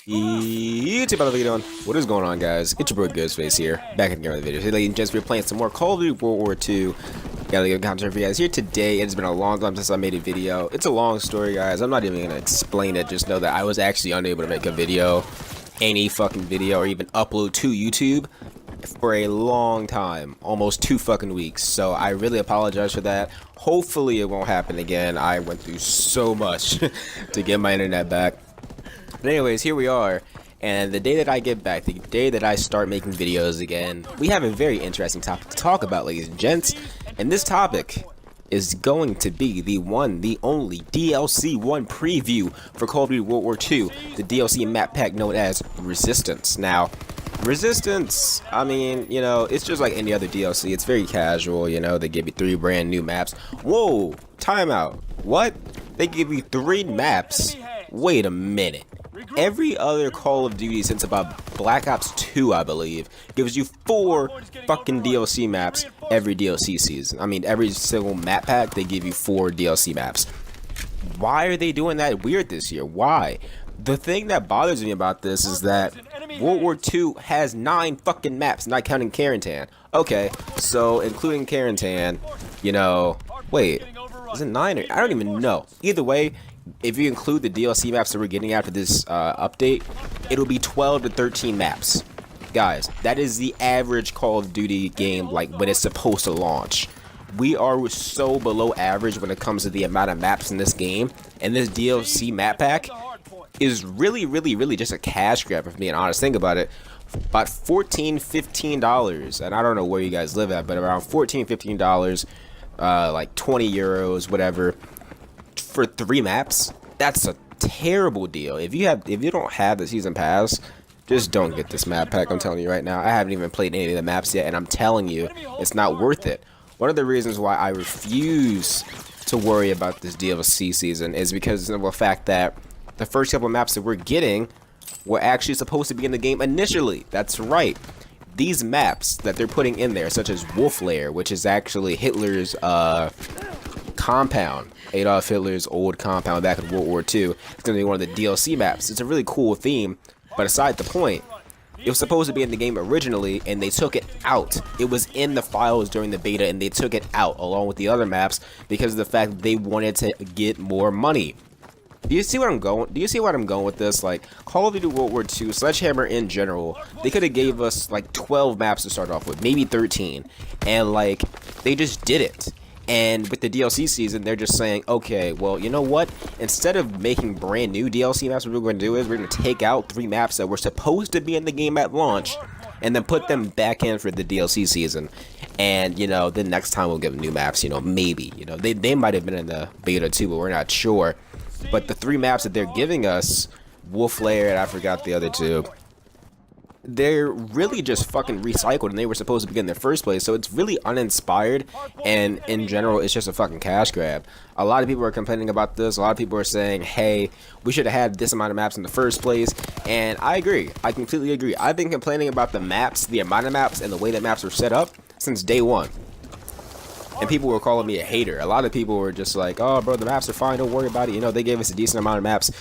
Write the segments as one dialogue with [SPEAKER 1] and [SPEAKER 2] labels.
[SPEAKER 1] YouTube, how are you doing? What is going on, guys? It's your boy Ghostface here, back again with the video. Hey, ladies and gents, we're playing some more Call of Duty World War II. Got a good content for you guys here today. It's been a long time since I made a video. It's a long story, guys. I'm not even gonna explain it. Just know that I was actually unable to make a video, any fucking video, or even upload to YouTube for a long time, almost 2 fucking weeks. So I really apologize for that. Hopefully it won't happen again. I went through so much to get my internet back. But anyways, here we are, and the day that I get back, the day that I start making videos again, we have a very interesting topic to talk about, ladies and gents. And this topic is going to be the one, the only DLC 1 preview for Call of Duty World War II, the DLC map pack known as Resistance. Now, Resistance, I mean, you know, it's just like any other DLC. It's very casual, you know, they give you 3 brand new maps. Whoa, timeout. What? They give you 3 maps? Wait a minute. Every other Call of Duty since about Black Ops 2, I believe, gives you 4 fucking DLC maps every DLC season. I mean, every single map pack, they give you 4 DLC maps. Why are they doing that weird this year? Why? The thing that bothers me about this is that World War II has 9 fucking maps, not counting Carentan. Okay, so including Carentan, you know, wait, is it 9 or I don't even know. Either way, if you include the DLC maps that we're getting after this update, it'll be 12 to 13 maps. Guys, that is the average Call of Duty game, like when it's supposed to launch. We are so below average when it comes to the amount of maps in this game, and this DLC map pack is really just a cash grab, if being honest. Think about it. About $14-15, and I don't know where you guys live at, but around $14-15, like 20 euros, whatever, for 3 maps. That's a terrible deal. If you don't have the season pass, just don't get this map pack. I'm telling you right now. I haven't even played any of the maps yet, and I'm telling you, it's not worth it. One of the reasons why I refuse to worry about this DLC season is because of the fact that the first couple of maps that we're getting were actually supposed to be in the game initially. That's right. These maps that they're putting in there, such as Wolf Lair, which is actually Hitler's compound, Adolf Hitler's old compound back in World War II. It's going to be one of the DLC maps. It's a really cool theme, but aside the point, it was supposed to be in the game originally, and they took it out. It was in the files during the beta, and they took it out along with the other maps because of the fact that they wanted to get more money. Do you see where I'm going? Do you see where I'm going with this? Like, Call of Duty World War II, Sledgehammer in general, they could have gave us like 12 maps to start off with, maybe 13, and like, they just didn't. And with the DLC season, they're just saying, okay, well, you know what? Instead of making brand new DLC maps, what we're going to do is we're going to take out 3 maps that were supposed to be in the game at launch and then put them back in for the DLC season. And, you know, then next time we'll give them new maps, you know, maybe. You know, they might have been in the beta too, but we're not sure. But the 3 maps that they're giving us, Wolf Lair, and I forgot the other 2, they're really just fucking recycled, and they were supposed to be in the first place, so it's really uninspired, and in general, it's just a fucking cash grab. A lot of people are complaining about this. A lot of people are saying, hey, we should have had this amount of maps in the first place, and I agree. I completely agree. I've been complaining about the maps, the amount of maps, and the way that maps were set up since day one. And people were calling me a hater. A lot of people were just like, oh, bro, the maps are fine, don't worry about it. You know, they gave us a decent amount of maps.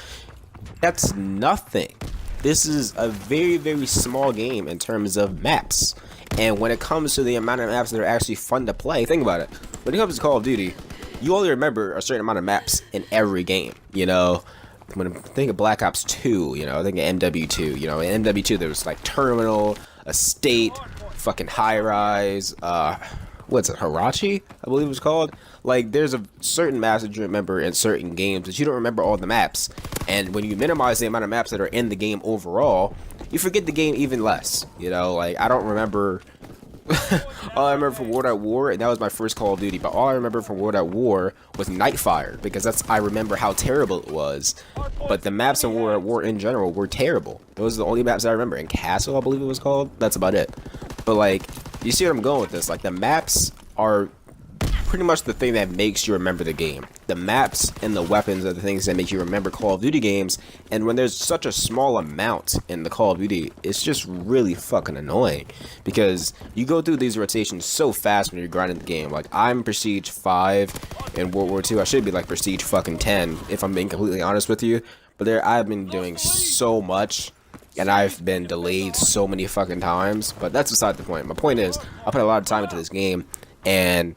[SPEAKER 1] That's nothing. This is a very small game in terms of maps. And when it comes to the amount of maps that are actually fun to play, think about it. When it comes to Call of Duty, you only remember a certain amount of maps in every game, you know? When I think of Black Ops 2, you know, I think of MW2, you know, in MW2 there was like Terminal, Estate, fucking High Rise, what's it, Hirachi, I believe it was called. Like, there's a certain maps that you remember in certain games, but you don't remember all the maps. And when you minimize the amount of maps that are in the game overall, you forget the game even less. You know, like, I don't remember all I remember from World at War, and that was my first Call of Duty, but all I remember from World at War was Nightfire, because I remember how terrible it was. But the maps in World at War in general were terrible. Those are the only maps I remember. And Castle, I believe it was called. That's about it. But like, you see what I'm going with this? Like, the maps are pretty much the thing that makes you remember the game. The maps and the weapons are the things that make you remember Call of Duty games, and when there's such a small amount in the Call of Duty, it's just really fucking annoying, because you go through these rotations so fast when you're grinding the game. Like, I'm Prestige 5 in World War II, I should be like Prestige fucking 10, if I'm being completely honest with you, but I've been doing so much, and I've been delayed so many fucking times, but that's beside the point. My point is, I put a lot of time into this game, and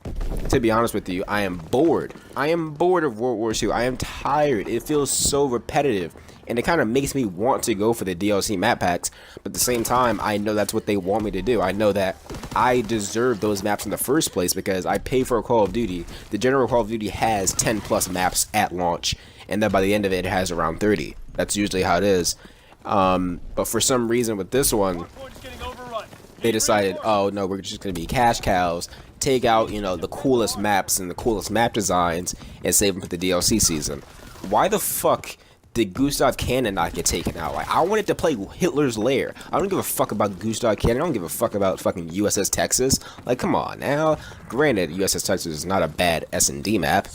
[SPEAKER 1] to be honest with you, I am bored. I am bored of World War II. I am tired. It feels so repetitive, and it kind of makes me want to go for the DLC map packs, but at the same time, I know that's what they want me to do. I know that I deserve those maps in the first place because I pay for a Call of Duty. The general Call of Duty has 10 plus maps at launch, and then by the end of it, it has around 30. That's usually how it is. But for some reason with this one, they decided, oh no, we're just going to be cash cows, take out, you know, the coolest maps and the coolest map designs and save them for the DLC season. Why the fuck did Gustav Cannon not get taken out? Like, I wanted to play Hitler's Lair. I don't give a fuck about Gustav Cannon. I don't give a fuck about fucking USS Texas. Like, come on now. Granted, USS Texas is not a bad S&D map,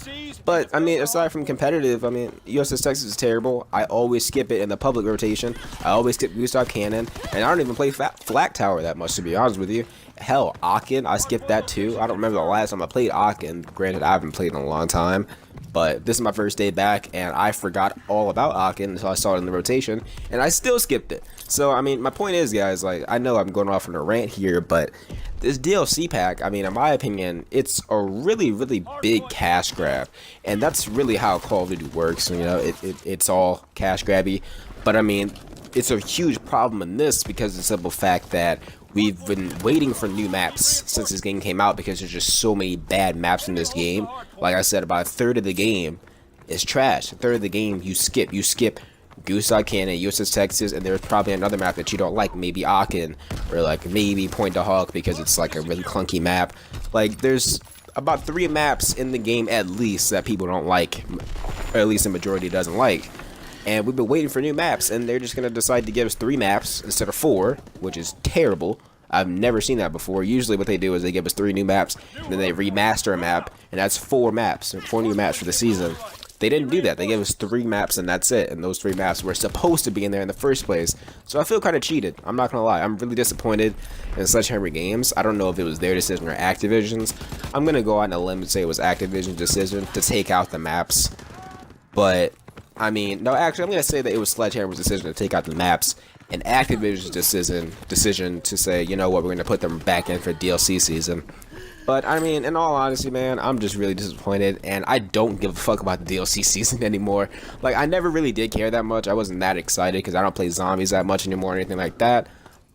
[SPEAKER 1] but I mean, aside from competitive, I mean, USS Texas is terrible. I always skip it in the public rotation. I always skip Gustav Cannon, and I don't even play Flak Tower that much, to be honest with you. Hell, Aachen, I skipped that too. I don't remember the last time I played Aachen. Granted, I haven't played in a long time, but this is my first day back, and I forgot all about Aachen until I saw it in the rotation, and I still skipped it. So, I mean, my point is, guys, like, I know I'm going off on a rant here, but this DLC pack, I mean, in my opinion, it's a really, really big cash grab, and that's really how Call of Duty works. You know, it's all cash grabby, but I mean, it's a huge problem in this because of the simple fact that we've been waiting for new maps since this game came out because there's just so many bad maps in this game. Like I said, about a third of the game is trash. A third of the game you skip. You skip Gustav Cannon, USS Texas, and there's probably another map that you don't like, maybe Aachen, or like maybe Point de Hawk because it's like a really clunky map. Like, there's about 3 maps in the game at least that people don't like, or at least the majority doesn't like. And we've been waiting for new maps, and they're just going to decide to give us 3 maps instead of 4, which is terrible. I've never seen that before. Usually what they do is they give us 3 new maps, and then they remaster a map, and that's 4 maps, 4 new maps for the season. They didn't do that. They gave us 3 maps, and that's it. And those 3 maps were supposed to be in there in the first place. So I feel kind of cheated. I'm not going to lie. I'm really disappointed in Sledgehammer Games. I don't know if it was their decision or Activision's. I'm going to go out on a limb and say it was Activision's decision to take out the maps. But I mean, no, actually, I'm going to say that it was Sledgehammer's decision to take out the maps and Activision's decision to say, you know what, we're going to put them back in for DLC season. But, I mean, in all honesty, man, I'm just really disappointed, and I don't give a fuck about the DLC season anymore. Like, I never really did care that much. I wasn't that excited because I don't play zombies that much anymore or anything like that.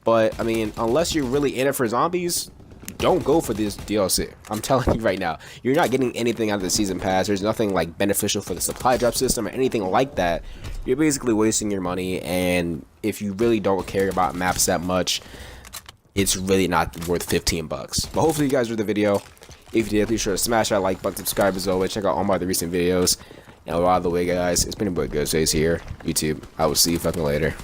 [SPEAKER 1] But, I mean, unless you're really in it for zombies, don't go for this DLC. I'm telling you right now, you're not getting anything out of the season pass. There's nothing like beneficial for the supply drop system or anything like that. You're basically wasting your money, and if you really don't care about maps that much, it's really not worth 15 bucks. But hopefully you guys enjoyed the video. If you did, please sure to smash that like button, subscribe as always, check out all my other recent videos. And by the way, guys, it's been your boy Ghostface here, YouTube. I will see you fucking later.